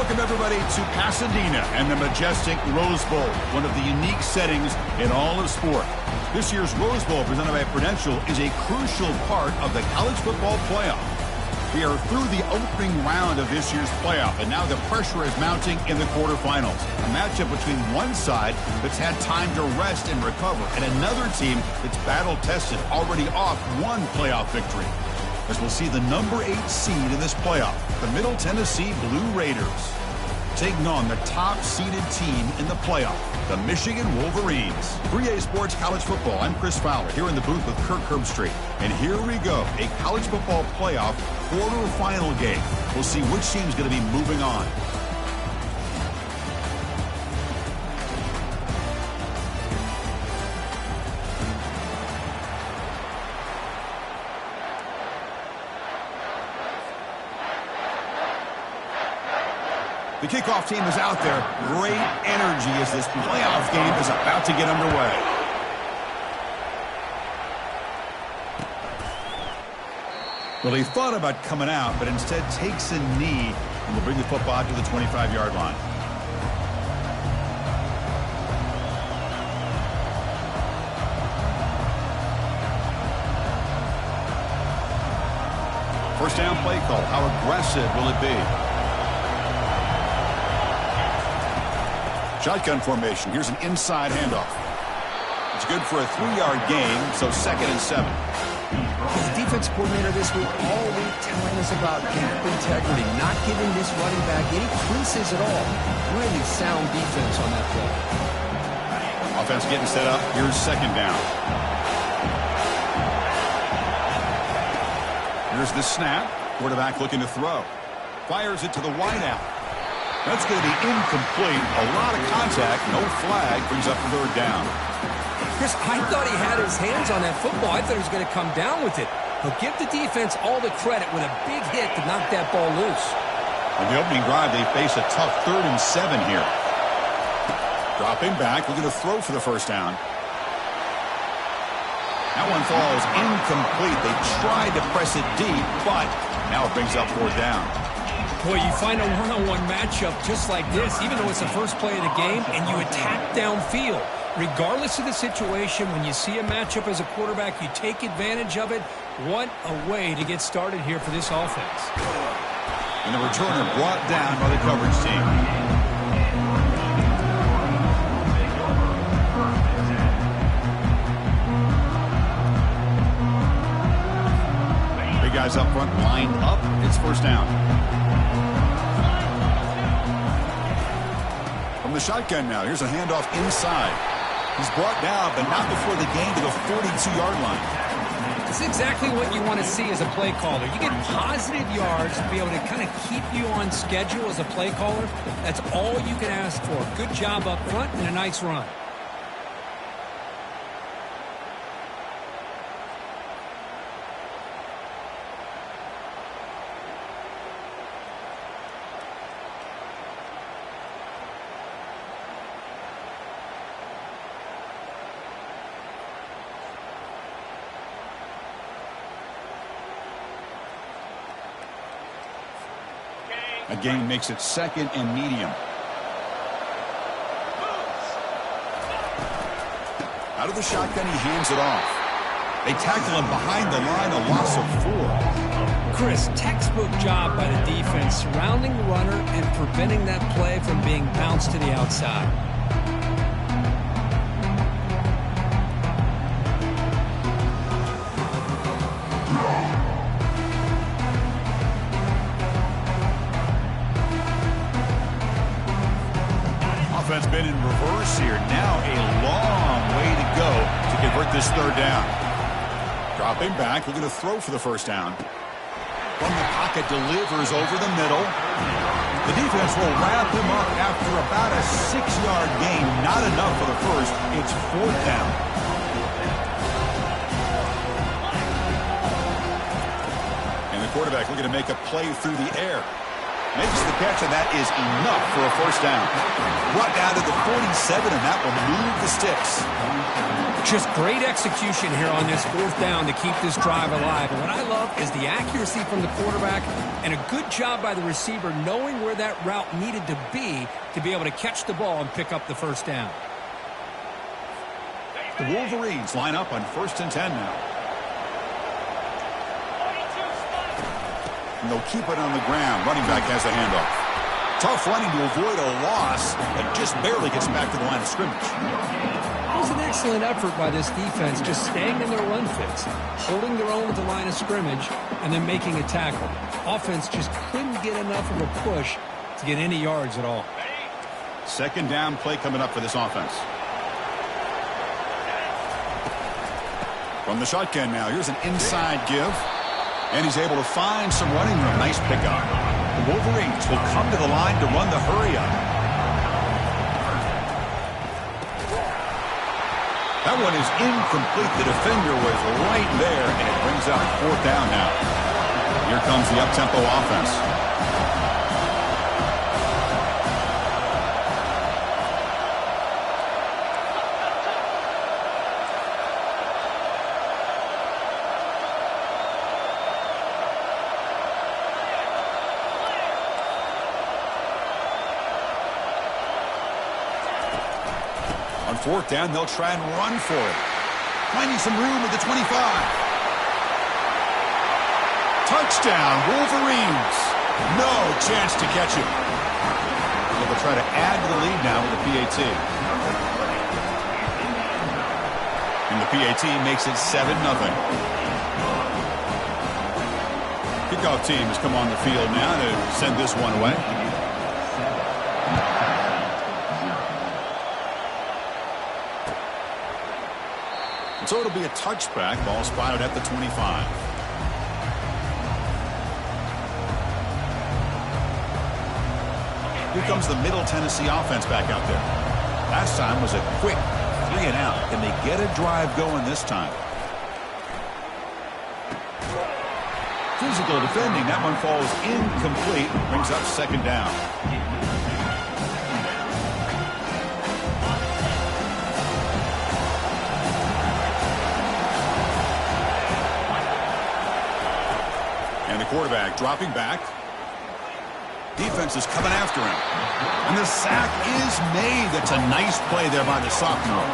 Welcome, everybody, to Pasadena and the majestic Rose Bowl, one of the unique settings in all of sport. This year's Rose Bowl, presented by Prudential, is a crucial part of the college football playoff. We are through the opening round of this year's playoff, and now the pressure is mounting in the quarterfinals. A matchup between one side that's had time to rest and recover, and another team that's battle-tested, already off one playoff victory. As we'll see the number 8 seed in this playoff, the Middle Tennessee Blue Raiders, taking on the top-seeded team in the playoff, the Michigan Wolverines. 3A Sports College Football. I'm Chris Fowler here in the booth with Kirk Herbstreit. And here we go, a college football playoff quarterfinal game. We'll see which team's going to be moving on. The kickoff team is out there. Great energy as this playoff game is about to get underway. Well, he thought about coming out, but instead takes a knee and will bring the football to the 25-yard line. First down play call. How aggressive will it be? Shotgun formation. Here's an inside handoff. It's good for a 3-yard gain, so 2nd and 7. The defense coordinator this week all week telling us about gap integrity, not giving this running back any creases at all. Really sound defense on that play. Offense getting set up. Here's 2nd down. Here's the snap. Quarterback looking to throw. Fires it to the wideout. That's going to be incomplete. A lot of contact. No flag. Brings up 3rd down. Chris, I thought he had his hands on that football. I thought he was going to come down with it. But give the defense all the credit with a big hit to knock that ball loose. On the opening drive, they face a tough 3rd and 7 here. Dropping back. Looking to throw for the 1st down. That one falls incomplete. They tried to press it deep, but now it brings up 4th down. Boy, you find a one-on-one matchup just like this, even though it's the first play of the game, and you attack downfield. Regardless of the situation, when you see a matchup as a quarterback, you take advantage of it. What a way to get started here for this offense. And the returner brought down by the coverage team. Big guys up front, lined up. It's 1st down. From the shotgun now. Here's a handoff inside. He's brought down, but not before the gain to the 42-yard line. It's exactly what you want to see as a play caller. You get positive yards to be able to kind of keep you on schedule as a play caller. That's all you can ask for. Good job up front and a nice run. A gain makes it 2nd and medium. Out of the shotgun, he hands it off. They tackle him behind the line, a loss of 4. Chris, textbook job by the defense, surrounding the runner and preventing that play from being bounced to the outside. Offense been in reverse here. Now a long way to go to convert this 3rd down. Dropping back, looking to throw for the 1st down. From the pocket, delivers over the middle. The defense will wrap him up after about a 6-yard gain. Not enough for the first. It's 4th down. And the quarterback looking to make a play through the air. Makes the catch, and that is enough for a 1st down. Brought down to the 47, and that will move the sticks. Just great execution here on this fourth down to keep this drive alive. And what I love is the accuracy from the quarterback and a good job by the receiver knowing where that route needed to be able to catch the ball and pick up the first down. The Wolverines line up on 1st and 10 now. And they'll keep it on the ground. Running back has the handoff. Tough running to avoid a loss, but just barely gets back to the line of scrimmage. It was an excellent effort by this defense, just staying in their run fits, holding their own at the line of scrimmage, and then making a tackle. Offense just couldn't get enough of a push to get any yards at all. 2nd down play coming up for this offense. From the shotgun now, here's an inside give. And he's able to find some running room. Nice pickup. The Wolverines will come to the line to run the hurry-up. That one is incomplete. The defender was right there, and it brings up 4th down now. Here comes the up-tempo offense. On 4th down, they'll try and run for it. Finding some room at the 25. Touchdown, Wolverines. No chance to catch him. They'll try to add to the lead now with the PAT. And the PAT makes it 7-0. Kickoff team has come on the field now to send this one away. So it'll be a touchback. Ball spotted at the 25. Here comes the Middle Tennessee offense back out there. Last time was a quick 3 and out. Can they get a drive going this time? Physical defending. That one falls incomplete. Brings up 2nd down. Quarterback dropping back. Defense is coming after him. And the sack is made. That's a nice play there by the sophomore.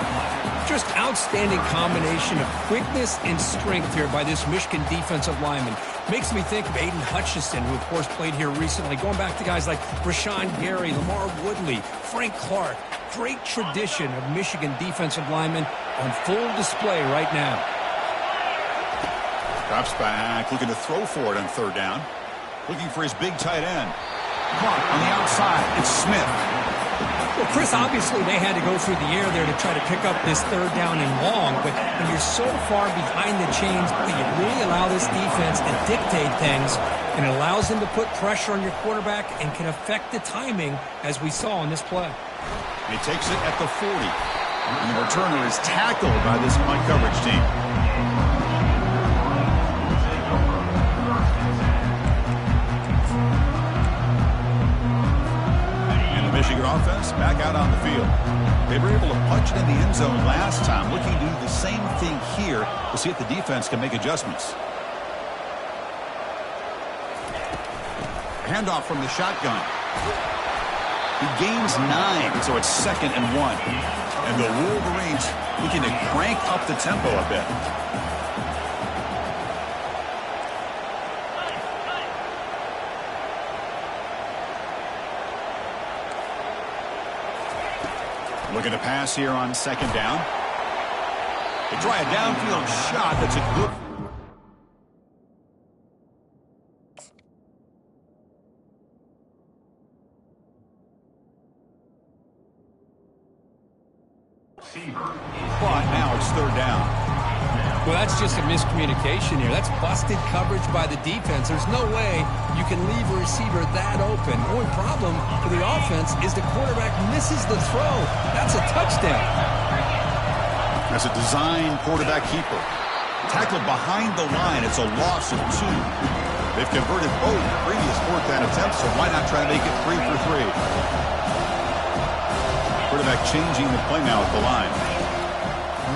Just outstanding combination of quickness and strength here by this Michigan defensive lineman. Makes me think of Aiden Hutchinson, who of course played here recently. Going back to guys like Rashawn Gary, Lamar Woodley, Frank Clark. Great tradition of Michigan defensive linemen on full display right now. Drops back, looking to throw for it on 3rd down. Looking for his big tight end. Caught on the outside. It's Smith. Well, Chris, obviously they had to go through the air there to try to pick up this 3rd down and long. But when you're so far behind the chains, you really allow this defense to dictate things. And it allows them to put pressure on your quarterback and can affect the timing, as we saw in this play. He takes it at the 40. And the returner is tackled by this punt coverage team. Michigan offense back out on the field. They were able to punch it in the end zone last time. Looking to do the same thing here to see if the defense can make adjustments. Handoff from the shotgun. He gains 9, so it's 2nd and 1. And the Wolverines looking to crank up the tempo a bit. Looking to pass here on 2nd down. They try a downfield shot. That's a good. But now it's 3rd down. Well, that's just a miscommunication here. That's busted coverage by the defense. There's no way you can leave a receiver that open. The only problem for the offense is the quarterback misses the throw. That's a touchdown. That's a design quarterback keeper. Tackled behind the line. It's a loss of 2. They've converted both previous 4th down attempts, so why not try to make it 3 for 3? Quarterback changing the play now at the line.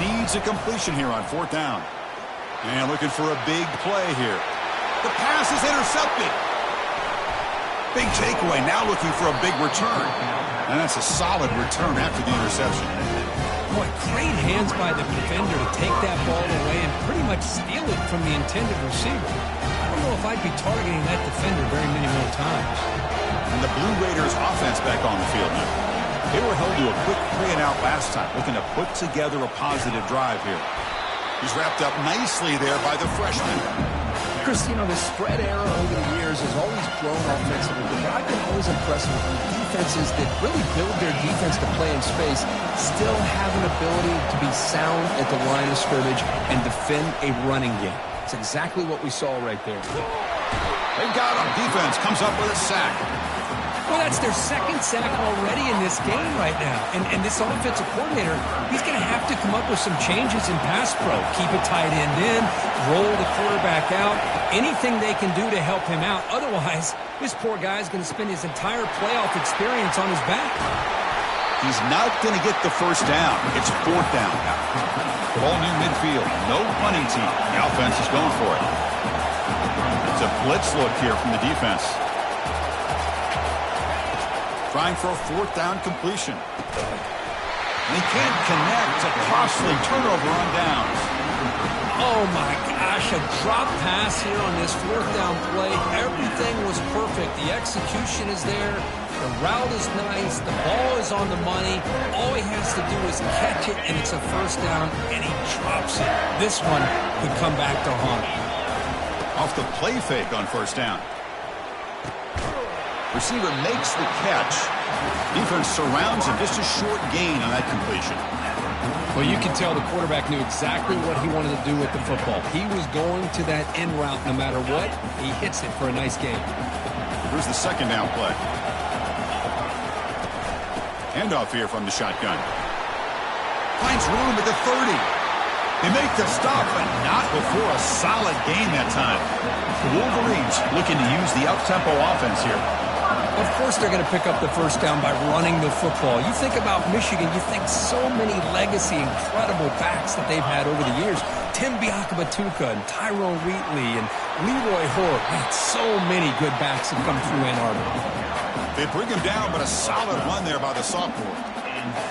needs a completion here on 4th down. And looking for a big play here. The pass is intercepted. Big takeaway, now looking for a big return. And that's a solid return after the interception. Boy, great hands by the defender to take that ball away and pretty much steal it from the intended receiver. I don't know if I'd be targeting that defender very many more times. And the Blue Raiders offense back on the field now. They were held to a quick 3-and-out last time, looking to put together a positive drive here. He's wrapped up nicely there by the freshman. Chris, you know, the spread era over the years has always grown offensively, but I've been always impressed with defenses that really build their defense to play in space, still have an ability to be sound at the line of scrimmage and defend a running game. It's exactly what we saw right there. They got him. Defense comes up with a sack. Well, that's their second sack already in this game right now. And this offensive coordinator, he's going to have to come up with some changes in pass pro. Keep a tight end in, roll the quarterback out, anything they can do to help him out. Otherwise, this poor guy's going to spend his entire playoff experience on his back. He's not going to get the first down. It's 4th down. Ball near midfield. No punting team. The offense is going for it. It's a blitz look here from the defense. Trying for a 4th down completion. And he can't connect. A costly turnover on downs. Oh, my gosh, a drop pass here on this 4th down play. Everything was perfect. The execution is there. The route is nice. The ball is on the money. All he has to do is catch it, and it's a 1st down, and he drops it. This one could come back to haunt him. Off the play fake on 1st down. Receiver makes the catch. Defense surrounds him. Just a short gain on that completion. Well, you can tell the quarterback knew exactly what he wanted to do with the football. He was going to that end route no matter what. He hits it for a nice gain. Here's the 2nd down play. Handoff here from the shotgun. Finds room at the 30. They make the stop, but not before a solid gain that time. The Wolverines looking to use the up-tempo offense here. Of course they're going to pick up the 1st down by running the football. You think about Michigan, you think so many legacy, incredible backs that they've had over the years. Tim Biakabatuka and Tyrone Wheatley and Leroy Hoare. Man, so many good backs have come through Ann Arbor. They bring him down, but a solid run there by the sophomore.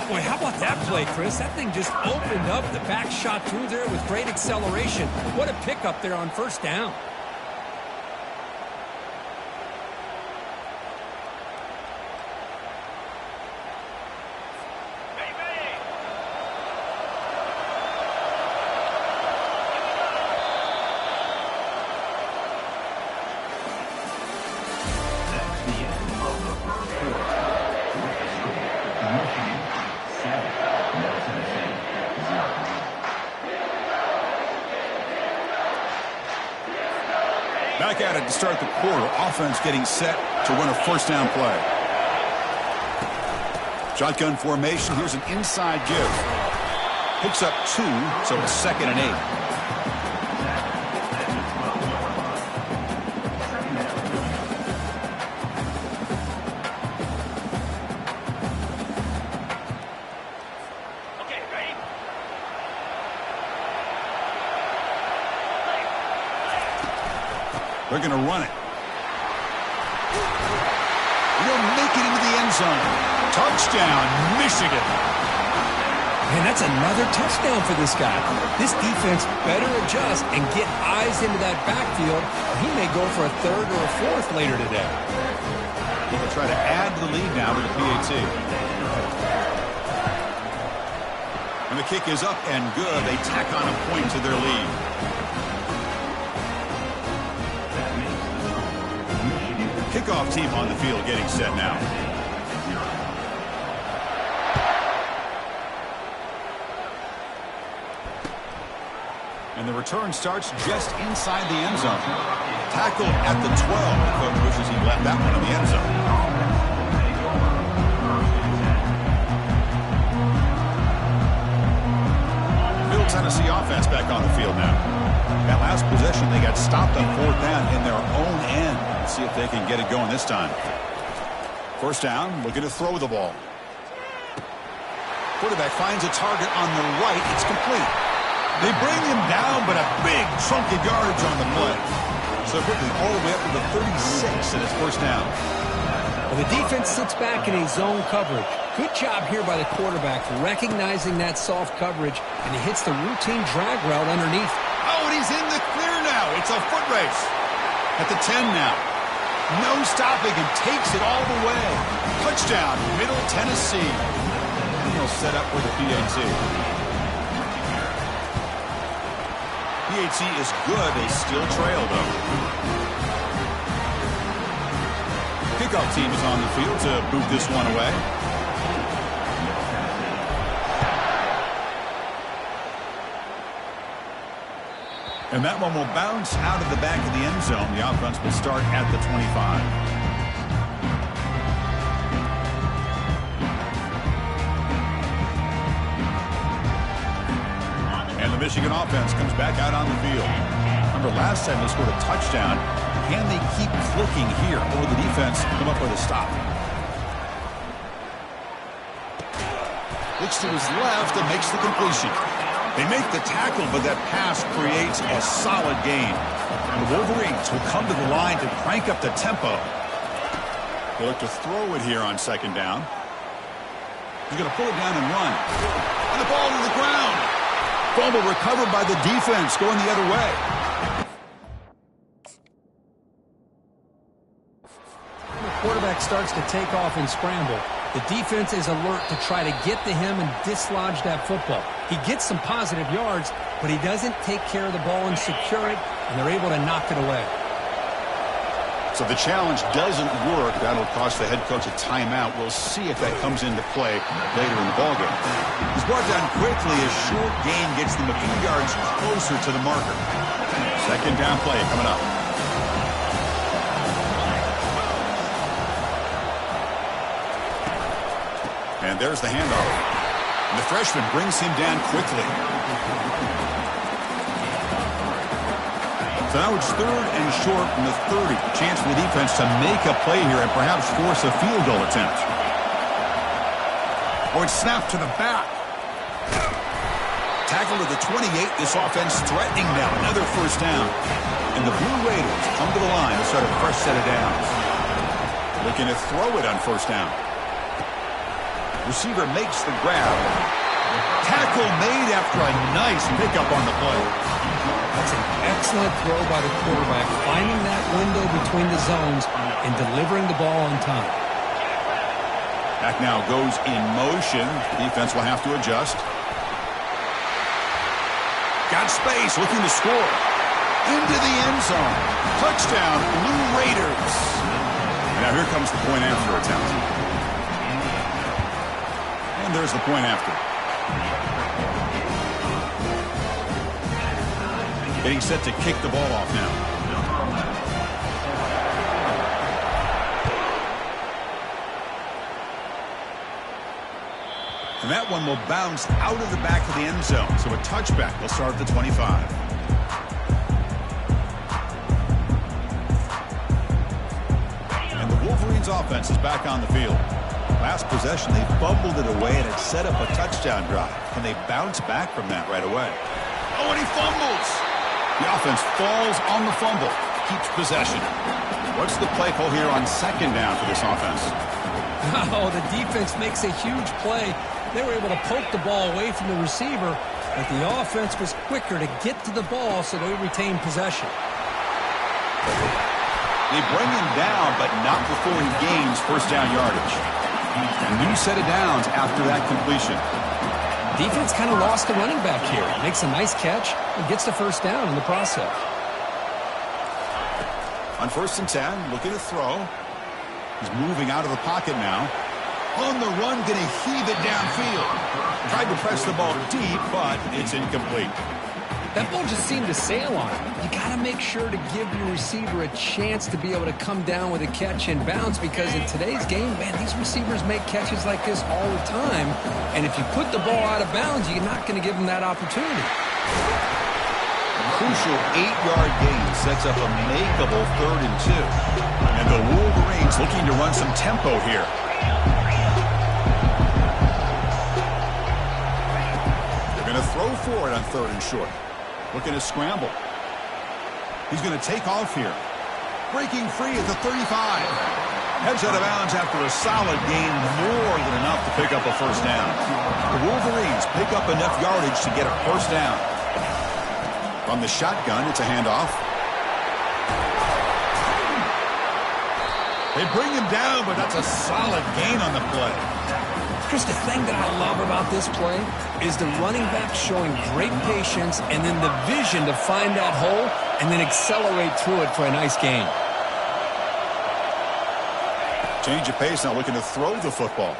Boy, how about that play, Chris? That thing just opened up. The back shot through there with great acceleration. What a pickup there on 1st down. Back at it to start the quarter. Offense getting set to run a 1st down play. Shotgun formation. Here's an inside give. Picks up 2, so it's 2nd and 8. They're going to run it. They'll make it into the end zone. Touchdown, Michigan. Man, that's another touchdown for this guy. This defense better adjust and get eyes into that backfield, or he may go for a 3rd or a 4th later today. They'll try to add the lead now to the PAT. And the kick is up and good. They tack on a point to their lead. Kickoff team on the field getting set now. And the return starts just inside the end zone. Tackle at the 12. The coach wishes he left that one in the end zone. Middle Tennessee offense back on the field now. That last possession, they got stopped on 4th down in their own end. Let's see if they can get it going this time. 1st down, looking to throw the ball. Quarterback finds a target on the right. It's complete. They bring him down, but a big chunk of yardage on the play. So quickly all the way up to the 36, and it's first down. Well, the defense sits back in a zone coverage. Good job here by the quarterback recognizing that soft coverage, and he hits the routine drag route underneath. Oh, and he's in the clear now. It's a foot race. At the 10 now. No stopping and takes it all the way. Touchdown, Middle Tennessee. And he'll set up with the PAT. PAT is good. They still trail, though. Kickoff team is on the field to boot this one away. And that one will bounce out of the back of the end zone. The offense will start at the 25. And the Michigan offense comes back out on the field. Remember, last time they scored a touchdown. Can they keep clicking here, or the defense come up with a stop? Looks to his left and makes the completion. They make the tackle, but that pass creates a solid gain. And the Wolverines will come to the line to crank up the tempo. They look to throw it here on second down. He's going to pull it down and run. And the ball to the ground. Fumble recovered by the defense, going the other way. The quarterback starts to take off and scramble. The defense is alert to try to get to him and dislodge that football. He gets some positive yards, but he doesn't take care of the ball and secure it, and they're able to knock it away. So the challenge doesn't work. That'll cost the head coach a timeout. We'll see if that comes into play later in the ballgame. He's brought down quickly. A short gain gets them a few yards closer to the marker. Second down play coming up. And there's the handoff. And the freshman brings him down quickly. So now it's third and short from the 30. Chance for the defense to make a play here and perhaps force a field goal attempt. Oh, it's snapped to the back. Tackle to the 28. This offense threatening now. Another first down. And the Blue Raiders come to the line to start a fresh set of downs. Looking to throw it on first down. Receiver makes the grab. Tackle made after a nice pickup on the play. That's an excellent throw by the quarterback, finding that window between the zones and delivering the ball on time. Back now goes in motion. Defense will have to adjust. Got space, looking to score. Into the end zone. Touchdown, Blue Raiders. Now here comes the point after attempt. And there's the point after. Getting set to kick the ball off now. And that one will bounce out of the back of the end zone. So a touchback will start at the 25. And the Wolverines offense is back on the field. Last possession, they fumbled it away, and it set up a touchdown drive. Can they bounce back from that right away? Oh, and he fumbles! The offense falls on the fumble, keeps possession. What's the play call here on second down for this offense? Oh, the defense makes a huge play. They were able to poke the ball away from the receiver, but the offense was quicker to get to the ball, so they retained possession. They bring him down, but not before he gains first down yardage. A new set of downs after that completion. Defense kind of lost the running back here. Makes a nice catch and gets the first down in the process. On first and 10, looking to throw. He's moving out of the pocket now. On the run, going to heave it downfield. Tried to press the ball deep, but it's incomplete. That ball just seemed to sail on him. You got to make sure to give your receiver a chance to be able to come down with a catch and bounce, because in today's game, man, these receivers make catches like this all the time. And if you put the ball out of bounds, you're not going to give them that opportunity. A crucial 8-yard gain sets up a makeable 3rd and 2. And the Wolverines looking to run some tempo here. throw for it on 3rd and short. Looking to scramble. He's going to take off here. Breaking free at the 35. Heads out of bounds after a solid gain, more than enough to pick up a first down. The Wolverines pick up enough yardage to get a first down. From the shotgun, it's a handoff. They bring him down, but that's a solid gain on the play. Chris, the thing that I love about this play is the running back showing great patience and then the vision to find that hole and then accelerate through it for a nice gain. Change of pace now, looking to throw the football.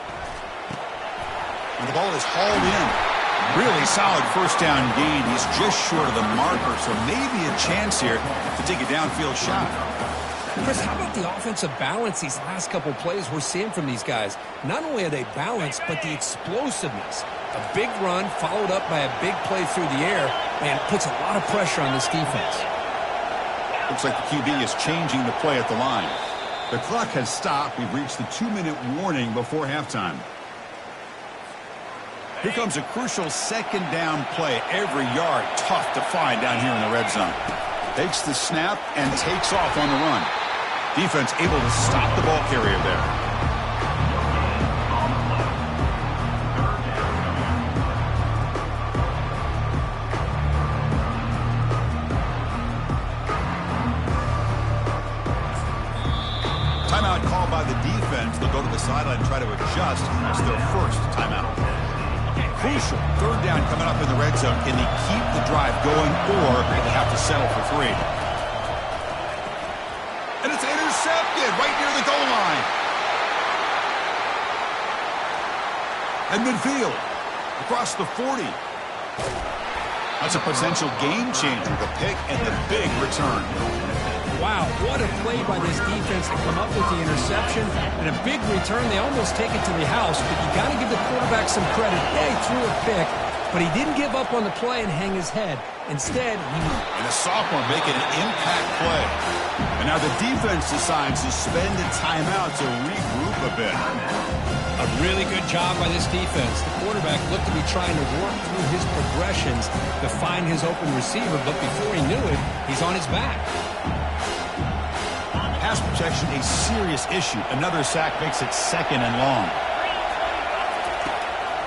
And the ball is hauled in. Really solid first down gain. He's just short of the marker, so maybe a chance here to take a downfield shot. Chris, how about the offensive balance these last couple plays we're seeing from these guys? Not only are they balanced, but the explosiveness. A big run followed up by a big play through the air, and it puts a lot of pressure on this defense. Looks like the QB is changing the play at the line. The clock has stopped. We've reached the 2-minute warning before halftime. Here comes a crucial second down play. Every yard tough to find down here in the red zone. Takes the snap and takes off on the run. Defense able to stop the ball carrier there. Timeout called by the defense. They'll go to the sideline and try to adjust. That's their first timeout. Crucial third down coming up in the red zone. Can they keep the drive going, or do they have to settle for 3? And it's intercepted right near the goal line. And midfield across the 40. That's a potential game changer. The pick and the big return. Wow, what a play by this defense to come up with the interception and a big return. They almost take it to the house, but you got to give the quarterback some credit. Yeah, he threw a pick, but he didn't give up on the play and hang his head. Instead, he moved. And a sophomore making an impact play. And now the defense decides to spend a timeout to regroup a bit. A really good job by this defense. The quarterback looked to be trying to work through his progressions to find his open receiver, but before he knew it, he's on his back. Pass protection, a serious issue. Another sack makes it 2nd and long.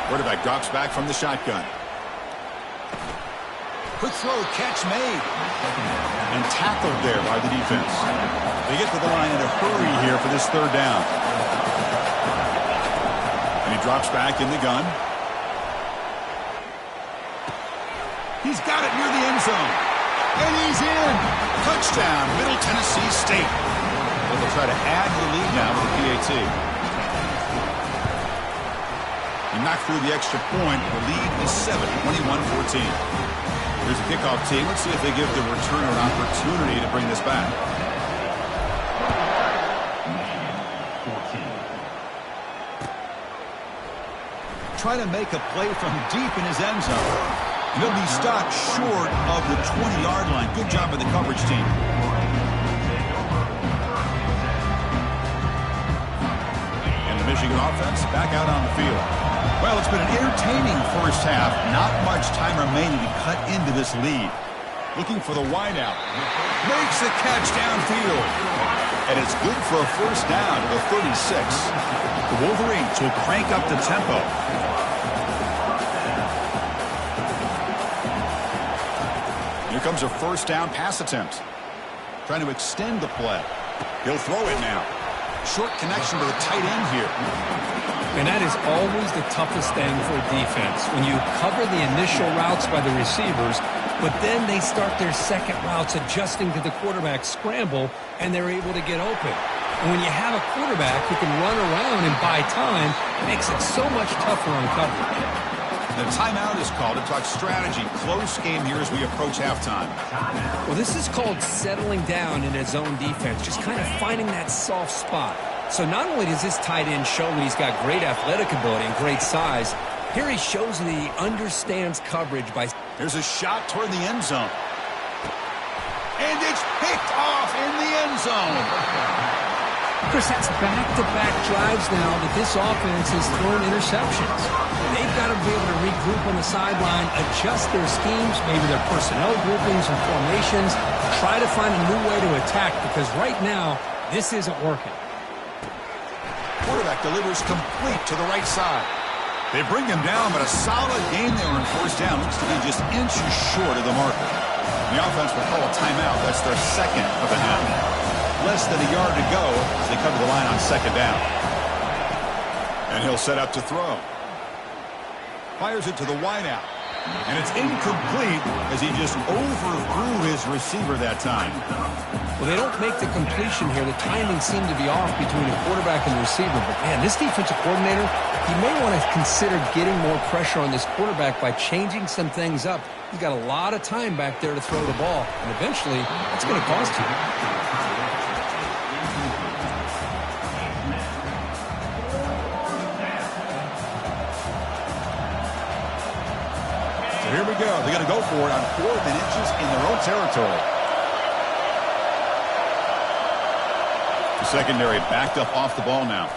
Quarterback drops back from the shotgun. Quick throw, catch made. And tackled there by the defense. They get to the line in a hurry here for this 3rd down. And he drops back in the gun. He's got it near the end zone. And he's in. Touchdown, Middle Tennessee State. Well, they'll try to add to the lead now with the PAT. He knocked through the extra point. The lead is 7, 21-14. Here's a kickoff team. Let's see if they give the returner an opportunity to bring this back. Try to make a play from deep in his end zone. He'll be stopped short of the 20-yard line. Good job by the coverage team. And the Michigan offense back out on the field. Well, it's been an entertaining first half. Not much time remaining to cut into this lead. Looking for the wideout. Makes a catch downfield. And it's good for a first down to the 36. The Wolverines will crank up the tempo. Here comes a first down pass attempt. Trying to extend the play. He'll throw it now. Short connection to the tight end here. And that is always the toughest thing for a defense. When you cover the initial routes by the receivers, but then they start their second routes adjusting to the quarterback scramble, and they're able to get open. And when you have a quarterback who can run around and buy time, it makes it so much tougher on coverage. The timeout is called to talk strategy. Close game here as we approach halftime. Well, this is called settling down in a zone defense, just kind of finding that soft spot. So not only does this tight end show that he's got great athletic ability and great size, here he shows that he understands coverage by... There's a shot toward the end zone. And it's picked off in the end zone. Chris, that's back-to-back drives now that this offense has thrown interceptions. They've got to be able to regroup on the sideline, adjust their schemes, maybe their personnel groupings and formations, try to find a new way to attack because right now, this isn't working. Quarterback delivers complete to the right side. They bring him down, but a solid game there on first down. Looks to be just inches short of the marker. The offense will call a timeout. That's their second of the half. Less than a yard to go as they come to the line on second down. And he'll set up to throw. Fires it to the wideout. And it's incomplete as he just overthrew his receiver that time. Well, they don't make the completion here. The timing seemed to be off between the quarterback and the receiver. But, man, this defensive coordinator, he may want to consider getting more pressure on this quarterback by changing some things up. He's got a lot of time back there to throw the ball. And eventually, that's going to cost you. Here we go. They're going to go for it on 4th and inches in their own territory. The secondary backed up off the ball now.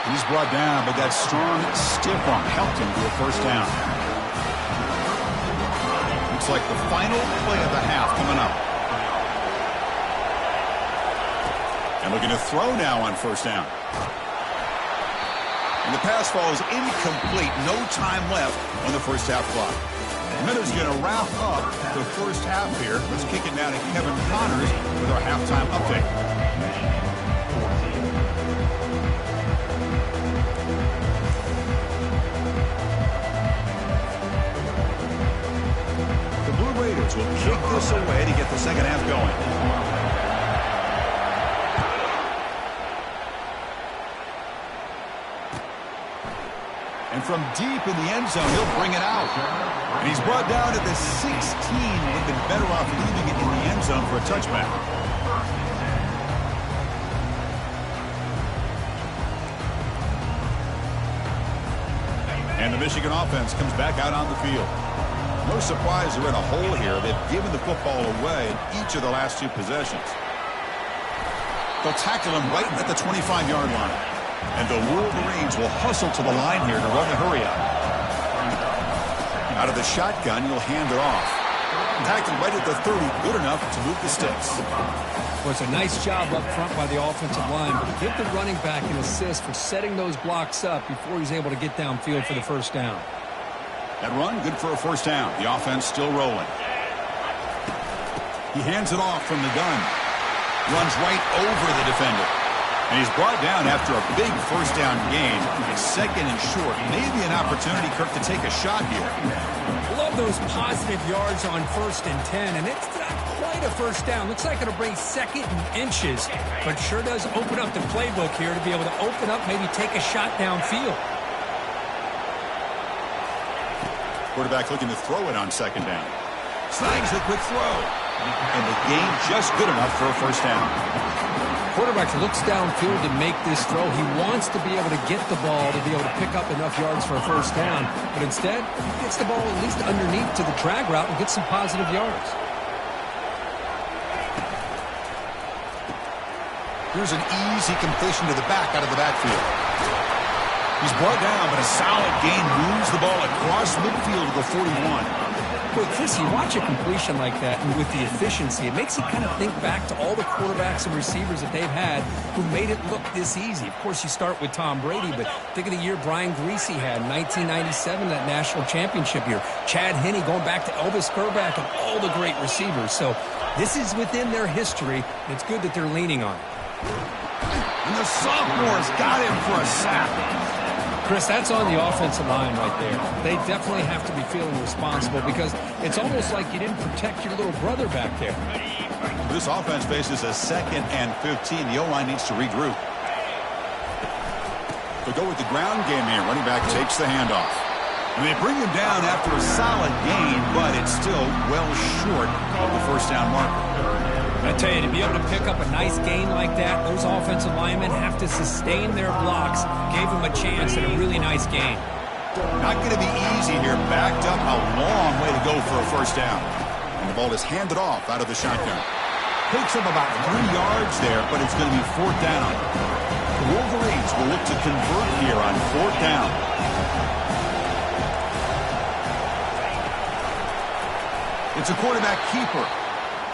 He's brought down, but that strong, stiff arm helped him to a first down. Looks like the final play of the half coming up. And looking to throw now on first down. And the pass falls incomplete. No time left on the first half clock. Miller's going to wrap up the first half here. Let's kick it now to Kevin Connors with our halftime update. The Blue Raiders will kick this away to get the second half going. And from deep in the end zone, he'll bring it out. And he's brought down to the 16. Would have been better off leaving it in the end zone for a touchback. And the Michigan offense comes back out on the field. No surprise they're in a hole here. They've given the football away in each of the last two possessions. They'll tackle him right at the 25-yard line. And the Wolverines will hustle to the line here to run the hurry up. Out of the shotgun, you'll hand it off. Tackled right at the 30, good enough to move the sticks. Well, it's a nice job up front by the offensive line, but give the running back an assist for setting those blocks up before he's able to get downfield for the first down. That run, good for a first down. The offense still rolling. He hands it off from the gun. Runs right over the defender. And he's brought down after a big first down gain. It's second and short. Maybe an opportunity, Kirk, to take a shot here. Love those positive yards on 1st and 10. And it's not quite a first down. Looks like it'll bring second and inches. But sure does open up the playbook here to be able to open up, maybe take a shot downfield. Quarterback looking to throw it on second down. Snags the quick throw. And the gain just good enough for a first down. Quarterback looks downfield to make this throw. He wants to be able to get the ball to be able to pick up enough yards for a first down. But instead, he gets the ball at least underneath to the drag route and gets some positive yards. Here's an easy completion to the back out of the backfield. He's brought down, but a solid gain moves the ball across midfield to the 41. Boy, Chris, you watch a completion like that, and with the efficiency, it makes you kind of think back to all the quarterbacks and receivers that they've had who made it look this easy. Of course, you start with Tom Brady, but think of the year Brian Griese had in 1997, that national championship year. Chad Henne going back to Elvis Grbac and all the great receivers. So this is within their history. It's good that they're leaning on it. And the sophomore's got him for a sack. Chris, that's on the offensive line right there. They definitely have to be feeling responsible because it's almost like you didn't protect your little brother back there. This offense faces a 2nd and 15. The O-line needs to regroup. They'll go with the ground game here. Running back takes the handoff. And they bring him down after a solid gain, but it's still well short of the first down marker. I tell you, to be able to pick up a nice gain like that, those offensive linemen have to sustain their blocks. Gave them a chance at a really nice gain. Not going to be easy here. Backed up, a long way to go for a first down. And the ball is handed off out of the shotgun. Picks up about 3 yards there, but it's going to be 4th down. The Wolverines will look to convert here on 4th down. It's a quarterback keeper.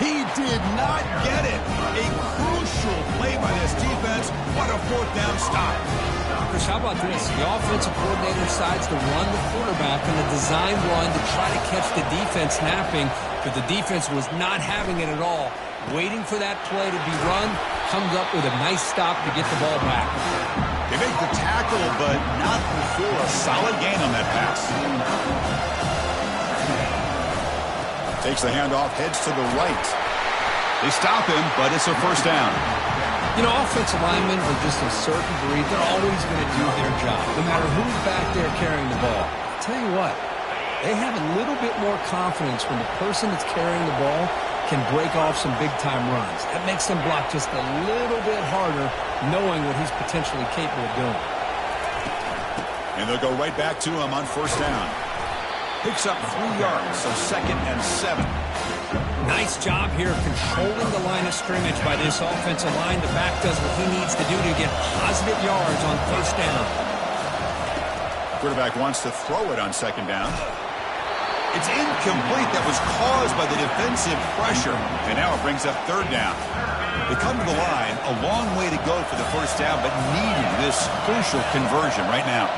He did not get it. A crucial play by this defense. What a 4th down stop. Chris, how about this? The offensive coordinator decides to run the quarterback on the design run to try to catch the defense napping, but the defense was not having it at all. Waiting for that play to be run, comes up with a nice stop to get the ball back. They make the tackle, but not before a solid gain on that pass. Takes the handoff, heads to the right. They stop him, but it's a 1st down. You know, offensive linemen are just a certain breed. They're always going to do their job, no matter who's back there carrying the ball. I'll tell you what, they have a little bit more confidence when the person that's carrying the ball can break off some big-time runs. That makes them block just a little bit harder, knowing what he's potentially capable of doing. And they'll go right back to him on 1st down. Picks up 3 yards, so 2nd and 7. Nice job here controlling the line of scrimmage by this offensive line. The back does what he needs to do to get positive yards on 1st down. Quarterback wants to throw it on 2nd down. It's incomplete. That was caused by the defensive pressure. And now it brings up 3rd down. They come to the line, a long way to go for the 1st down, but needing this crucial conversion right now.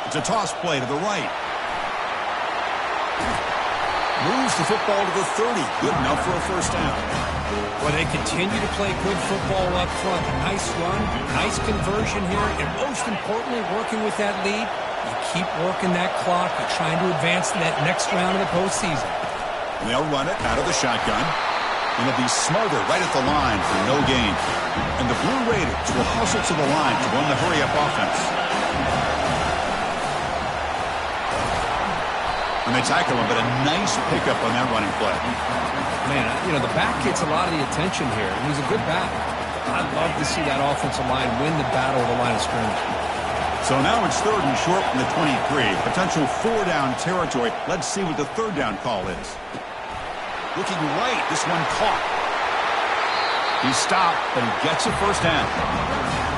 It's a toss play to the right. Moves the football to the 30. Good enough for a 1st down. Well, they continue to play good football up front. A nice run, nice conversion here, and most importantly, working with that lead, you keep working that clock. You're trying to advance to that next round of the postseason. And they'll run it out of the shotgun. And they'll be smothered right at the line for no gain. And the Blue Raiders will hustle to the line to run the hurry-up offense. And they tackle him, but a nice pickup on that running play. Man, you know, the back gets a lot of the attention here, and he's a good back. I'd love to see that offensive line win the battle of the line of scrimmage. So now it's 3rd and short from the 23. Potential 4-down territory. Let's see what the 3rd down call is. Looking right, this one caught. He stopped and gets a 1st down.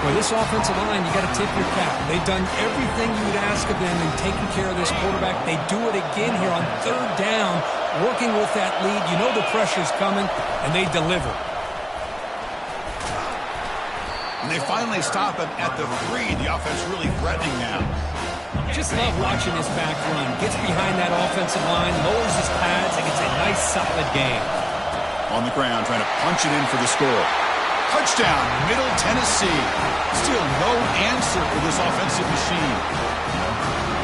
Well, this offensive line, you got to tip your cap. They've done everything you would ask of them in taking care of this quarterback. They do it again here on 3rd down, working with that lead. You know the pressure's coming, and they deliver. And they finally stop him at the 3. The offense really threatening now. Just love watching this back run. Gets behind that offensive line, lowers his pads, and gets a nice, solid gain. On the ground, trying to punch it in for the score. Touchdown, Middle Tennessee. Still no answer for this offensive machine.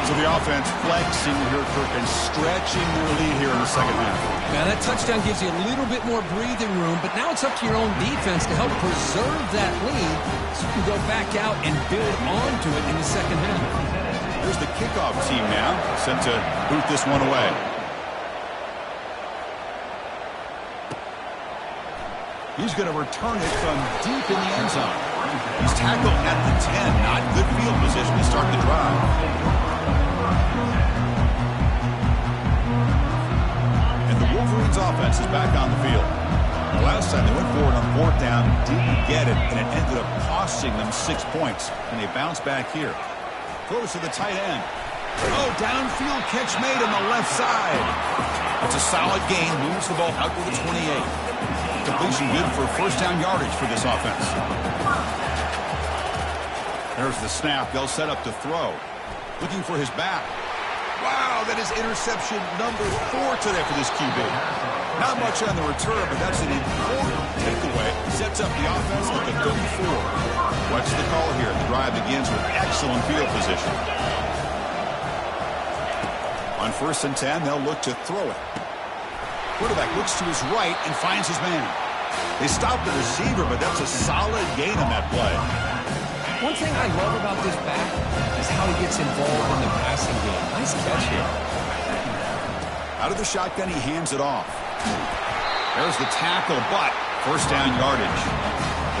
So the offense flexing here, Kirk, and stretching their lead here in the 2nd half. Now, that touchdown gives you a little bit more breathing room, but now it's up to your own defense to help preserve that lead so you can go back out and build onto it in the 2nd half. Here's the kickoff team now, sent to boot this one away. He's going to return it from deep in the end zone. He's tackled at the 10. Not good field position to start the drive. And the Wolverines offense is back on the field. The last time they went forward on 4th down, didn't get it, and it ended up costing them 6 points. And they bounce back here. Throws to the tight end. Oh, downfield catch made on the left side. It's a solid gain. Moves the ball out to the 28. Completion good for 1st down yardage for this offense. There's the snap. They'll set up to throw. Looking for his back. Wow, that is interception number 4 today for this QB. Not much on the return, but that's an important takeaway. Sets up the offense at the 34. What's the call here? The drive begins with excellent field position. On 1st and 10, they'll look to throw it. Quarterback looks to his right and finds his man. They stop the receiver, but that's a solid gain on that play. One thing I love about this back is how he gets involved in the passing game. Nice catch here. Out of the shotgun, he hands it off. There's the tackle, but 1st down yardage.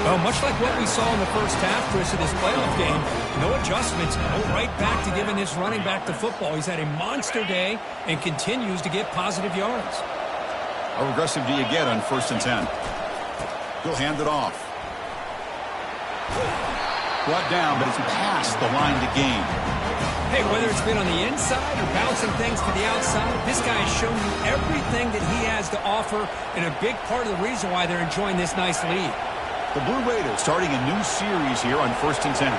Well, much like what we saw in the 1st half, Chris, of this playoff game, no adjustments, go right back to giving his running back the football. He's had a monster day and continues to get positive yards. How aggressive do you get on 1st and 10? He'll hand it off. Brought down, but it's past the line to gain. Hey, whether it's been on the inside or bouncing things to the outside, this guy has shown you everything that he has to offer, and a big part of the reason why they're enjoying this nice lead. The Blue Raiders starting a new series here on 1st and 10.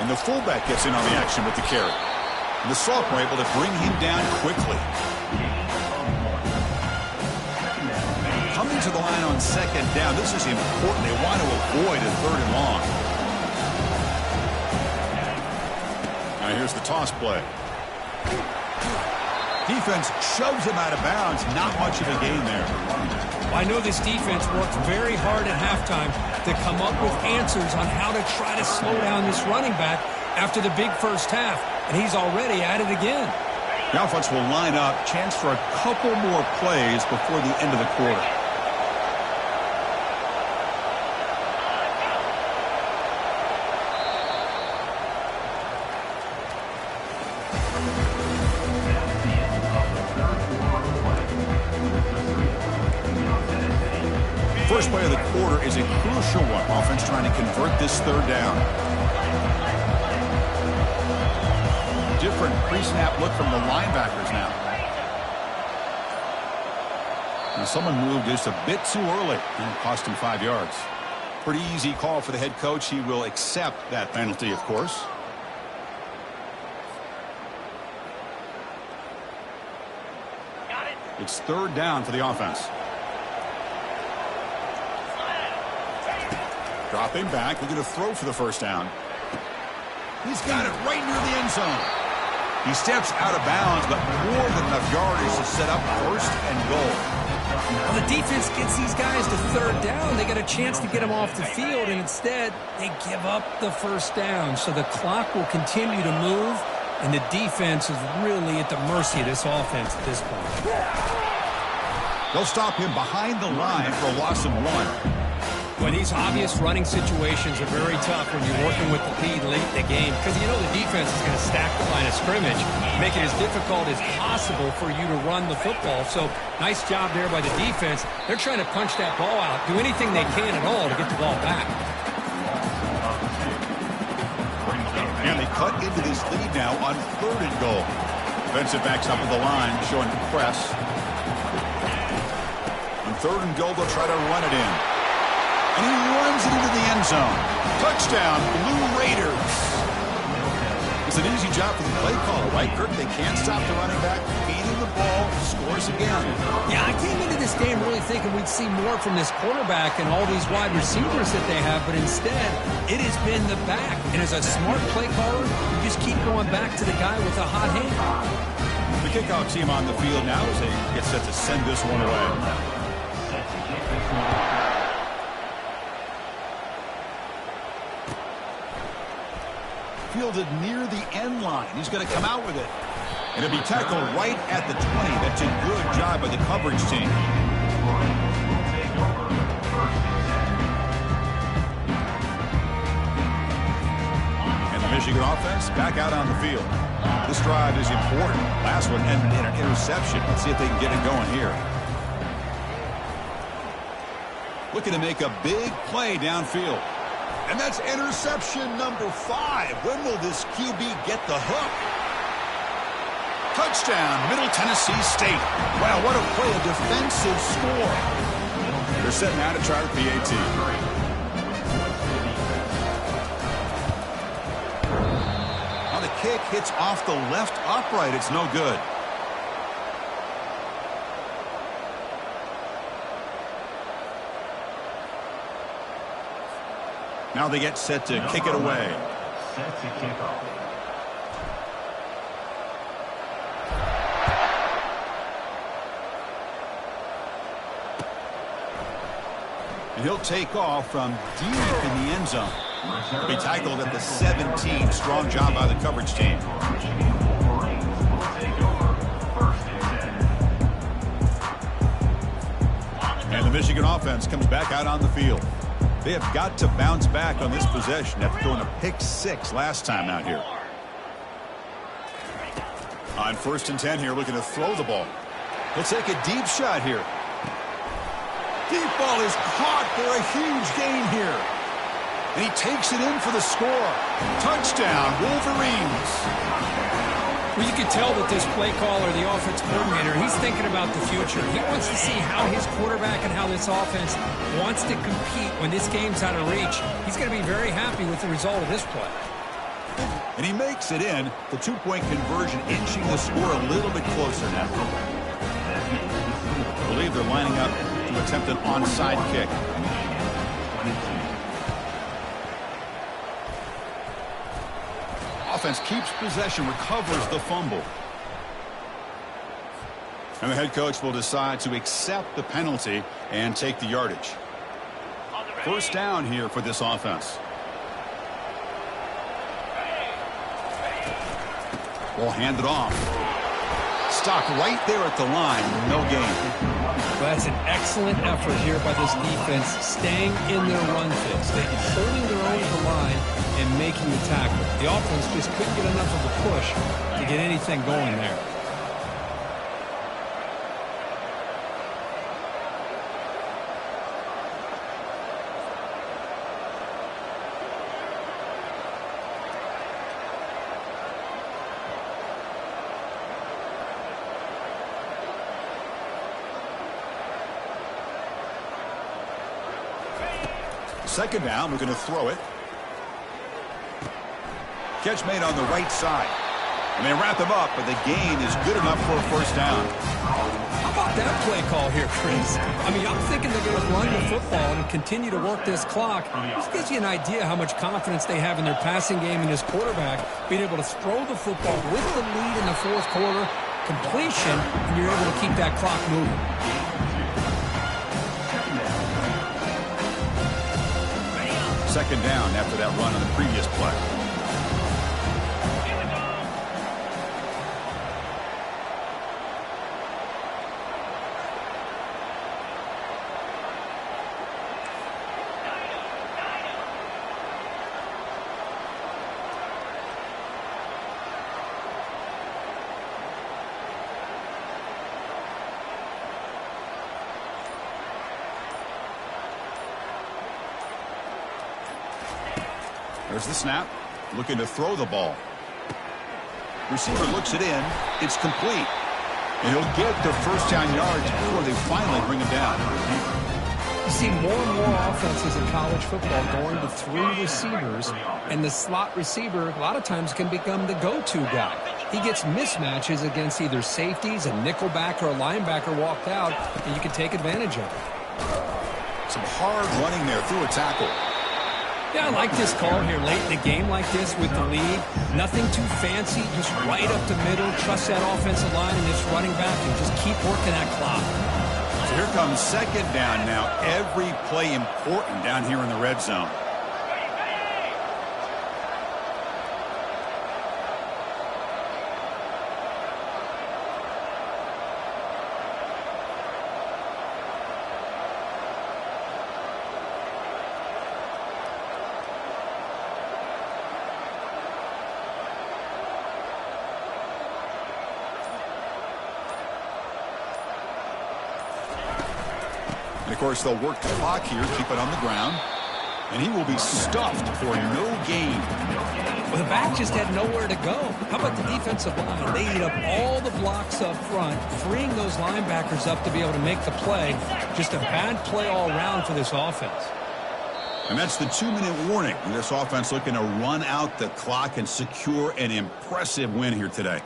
And the fullback gets in on the action with the carry. And the sophomore able to bring him down quickly. Coming to the line on 2nd down. This is important. They want to avoid a 3rd and long. Now here's the toss play. Defense shoves him out of bounds. Not much of a gain there. I know this defense worked very hard at halftime to come up with answers on how to try to slow down this running back after the big first half, and he's already at it again. The offense will line up. Chance for a couple more plays before the end of the quarter. First play of the quarter is a crucial one. Offense trying to convert this 3rd down. Different pre-snap look from the linebackers now. Now someone moved just a bit too early, and it cost him 5 yards. Pretty easy call for the head coach. He will accept that penalty, of course. It's 3rd down for the offense. Dropping back, looking to throw for the 1st down. He's got it right near the end zone. He steps out of bounds, but more than enough yardage to set up 1st and goal. Well, the defense gets these guys to 3rd down. They got a chance to get them off the field, and instead they give up the 1st down. So the clock will continue to move, and the defense is really at the mercy of this offense at this point. They'll stop him behind the line for a loss of 1. Well, these obvious running situations are very tough when you're working with the lead late in the game, because you know the defense is going to stack the line of scrimmage, make it as difficult as possible for you to run the football. So nice job there by the defense. They're trying to punch that ball out, do anything they can at all to get the ball back. And they cut into this lead now on 3rd and goal. Defensive backs up at the line, showing press. On 3rd and goal, they'll try to run it in. And he runs it into the end zone. Touchdown, Blue Raiders. It's an easy job for the play caller, right, Kirk? They can't stop the running back, feeding the ball, scores again. Yeah, I came into this game really thinking we'd see more from this quarterback and all these wide receivers that they have, but instead, it has been the back. And as a smart play caller, you just keep going back to the guy with a hot hand. The kickoff team on the field now as they get set to send this one away. Fielded near the end line. He's going to come out with it. And it'll be tackled right at the 20. That's a good job by the coverage team. And the Michigan offense back out on the field. This drive is important. Last one ended in an interception. Let's see if they can get it going here. Looking to make a big play downfield. And that's interception number 5. When will this QB get the hook? Touchdown, Middle Tennessee State. Wow, what a play, a defensive score. They're setting out to try the PAT. Now the kick hits off the left upright. It's no good. Now they get set to kick it away. Set to kick off. And he'll take off from deep in the end zone. He'll be tackled at the 17. Strong job by the coverage team. And the Michigan offense comes back out on the field. They have got to bounce back on this possession after throwing a pick 6 last time out here. On 1st and 10 here, looking to throw the ball. He'll take a deep shot here. Deep ball is caught for a huge gain here. And he takes it in for the score. Touchdown, Wolverines. Well, you can tell that this play caller, the offense coordinator, he's thinking about the future. He wants to see how his quarterback and how this offense wants to compete when this game's out of reach. He's going to be very happy with the result of this play. And he makes it in. The two-point conversion inching the score a little bit closer now. I believe they're lining up to attempt an onside kick. Offense keeps possession, recovers the fumble. And the head coach will decide to accept the penalty and take the yardage. First down here for this offense. Ball handed off. Stopped right there at the line. No gain. Well, that's an excellent effort here by this defense, staying in their run fits, holding their own at the line and making the tackle. The offense just couldn't get enough of a push to get anything going there. Second down, we're going to throw it. Catch made on the right side. And they wrap him up, but the gain is good enough for a first down. How about that play call here, Chris? I mean, I'm thinking they're going to run the football and continue to work this clock. This gives you an idea how much confidence they have in their passing game and this quarterback being able to throw the football with the lead in the fourth quarter, completion, and you're able to keep that clock moving. Second down after that run on the previous play. There's the snap. Looking to throw the ball. Receiver looks it in. It's complete. And he'll get the first down yards before they finally bring him down. You see more and more offenses in college football going to three receivers, and the slot receiver a lot of times can become the go-to guy. He gets mismatches against either safeties, a nickelback, or a linebacker walked out, and you can take advantage of it. Some hard running there through a tackle. Yeah, I like this call here late in the game like this with the lead. Nothing too fancy, just right up the middle. Trust that offensive line and this running back and just keep working that clock. So here comes second down now. Every play important down here in the red zone. Of course, they'll work the clock here, keep it on the ground, and he will be stuffed for no gain. Well, the back just had nowhere to go. How about the defensive line? They eat up all the blocks up front, freeing those linebackers up to be able to make the play. Just a bad play all around for this offense. And that's the 2-minute warning. This offense looking to run out the clock and secure an impressive win here today.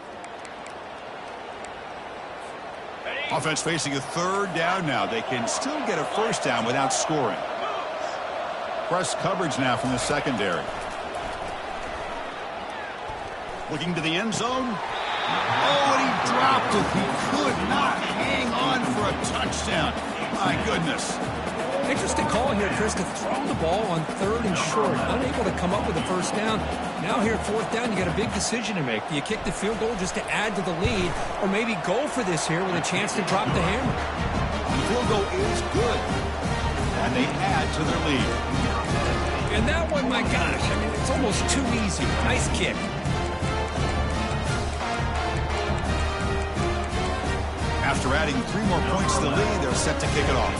Offense facing a third down now. They can still get a first down without scoring. Press coverage now from the secondary. Looking to the end zone. Oh, and he dropped it. He could not hang on for a touchdown. My goodness. Interesting call here, Chris, to throw the ball on third and short. Unable to come up with a first down. Now here at fourth down, you got a big decision to make. Do you kick the field goal just to add to the lead, or maybe go for this here with a chance to drop the hammer? The field goal is good, and they add to their lead. And that one, my gosh, I mean, it's almost too easy. Nice kick. After adding 3 more points to the lead, they're set to kick it off.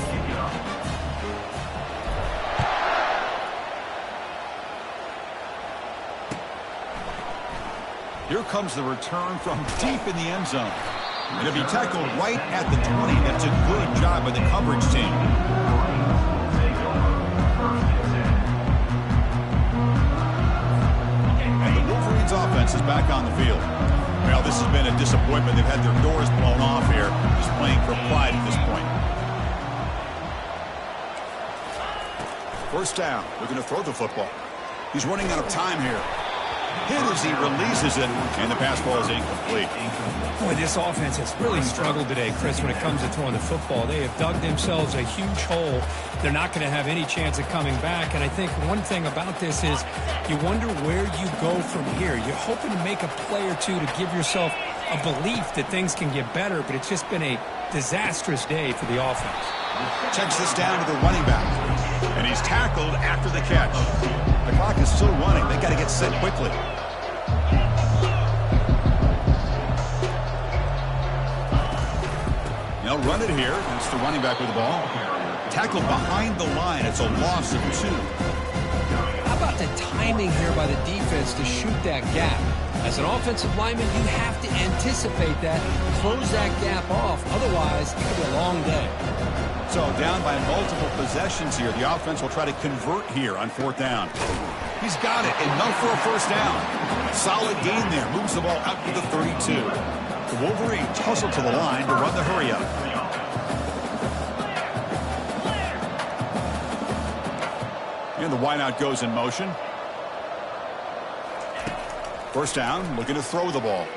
Here comes the return from deep in the end zone. It'll be tackled right at the 20. That's a good job by the coverage team. And the Wolverines offense is back on the field. Well, this has been a disappointment. They've had their doors blown off here, just playing for pride at this point. First down. We're going to throw the football. He's running out of time here. Hit as he releases it, and the pass ball is incomplete. Boy, this offense has really struggled today, Chris, when it comes to throwing the football. They have dug themselves a huge hole. They're not going to have any chance of coming back. And I think one thing about this is you wonder where you go from here. You're hoping to make a play or two to give yourself a belief that things can get better, but it's just been a disastrous day for the offense. Checks this down to the running back, and he's tackled after the catch. The clock is still running. They got to get set quickly. They'll run it here. It's the running back with the ball. Tackled behind the line. It's a loss of 2. How about the timing here by the defense to shoot that gap? As an offensive lineman, you have to anticipate that, close that gap off. Otherwise, it could be a long day. So down by multiple possessions here. The offense will try to convert here on 4th down. He's got it. Enough for a first down. Solid gain there. Moves the ball out to the 32. The Wolverines hustle to the line to run the hurry up. And the wideout goes in motion. First down, looking to throw the ball.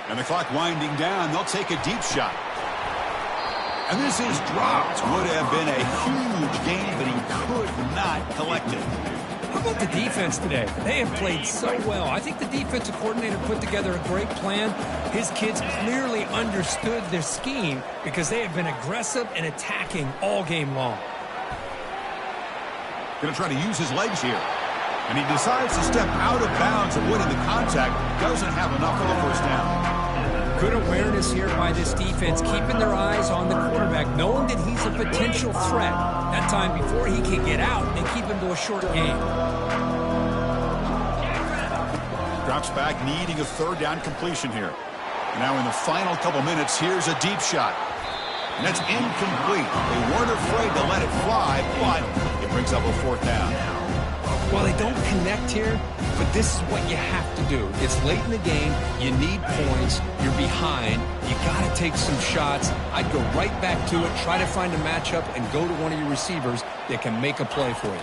And the clock winding down. They'll take a deep shot. And this is dropped. Would have been a huge gain, but he could not collect it. How about the defense today? They have played so well. I think the defensive coordinator put together a great plan. His kids clearly understood their scheme because they have been aggressive and attacking all game long. Going to try to use his legs here. And he decides to step out of bounds, avoiding the contact. Doesn't have enough for the first down. Good awareness here by this defense, keeping their eyes on the quarterback, knowing that he's a potential threat. That time before he can get out and keep him to a short game. Drops back, needing a 3rd down completion here. And now in the final couple minutes, here's a deep shot. And that's incomplete. They weren't afraid to let it fly, but it brings up a 4th down. Well, they don't connect here, but this is what you have to do. It's late in the game. You need points. You're behind. You got to take some shots. I'd go right back to it, try to find a matchup, and go to one of your receivers that can make a play for you.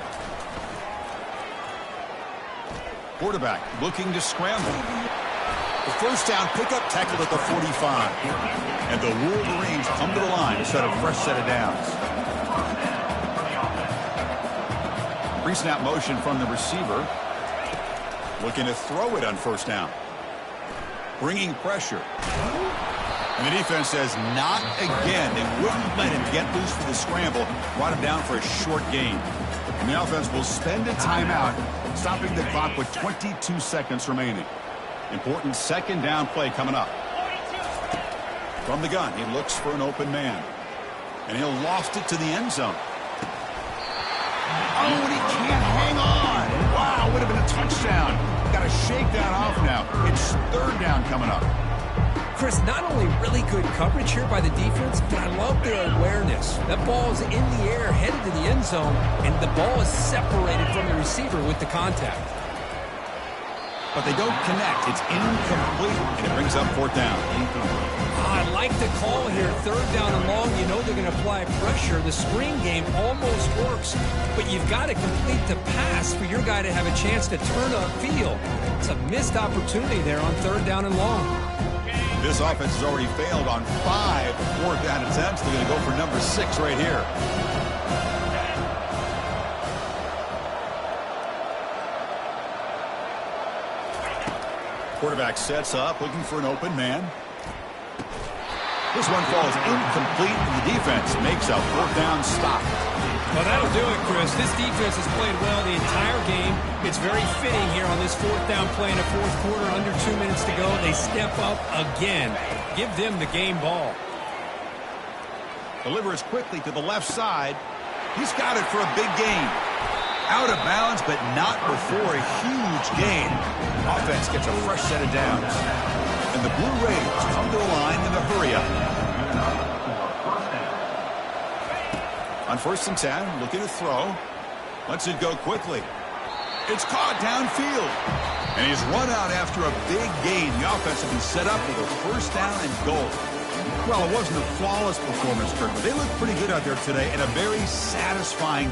Quarterback looking to scramble. The first down pickup, tackled at the 45. And the Wolverines come to the line to set a fresh set of downs. Pre-snap motion from the receiver. Looking to throw it on first down. Bringing pressure. And the defense says not again. They wouldn't let him get loose for the scramble. Brought him down for a short gain. And the offense will spend a timeout, stopping the clock with 22 seconds remaining. Important 2nd down play coming up. From the gun, he looks for an open man. And he'll loft it to the end zone. Oh, and he can't hang on. Wow, would have been a touchdown. Got to shake that off now. It's 3rd down coming up. Chris, not only really good coverage here by the defense, but I love their awareness. That ball is in the air, headed to the end zone, and the ball is separated from the receiver with the contact. But they don't connect. It's incomplete, and it brings up 4th down. I like the call here. 3rd down and long. You know they're going to apply pressure. The screen game almost works, but you've got to complete the pass for your guy to have a chance to turn upfield. It's a missed opportunity there on 3rd down and long. This offense has already failed on 5 4th down attempts. They're going to go for number 6 right here. Quarterback sets up, looking for an open man. This one falls incomplete, and the defense makes a 4th down stop. Well, that'll do it, Chris. This defense has played well the entire game. It's very fitting here on this 4th down play in the 4th quarter. Under 2 minutes to go. They step up again. Give them the game ball. Delivers quickly to the left side. He's got it for a big gain. Out of bounds, but not before a huge gain. Offense gets a fresh set of downs. And the Blue Raiders come to the line in the hurry-up. On 1st and 10, looking to throw. Lets it go quickly. It's caught downfield. And he's run out after a big gain. The offense will be set up with a 1st down and goal. Well, it wasn't a flawless performance, Kirk, but they looked pretty good out there today and a very satisfying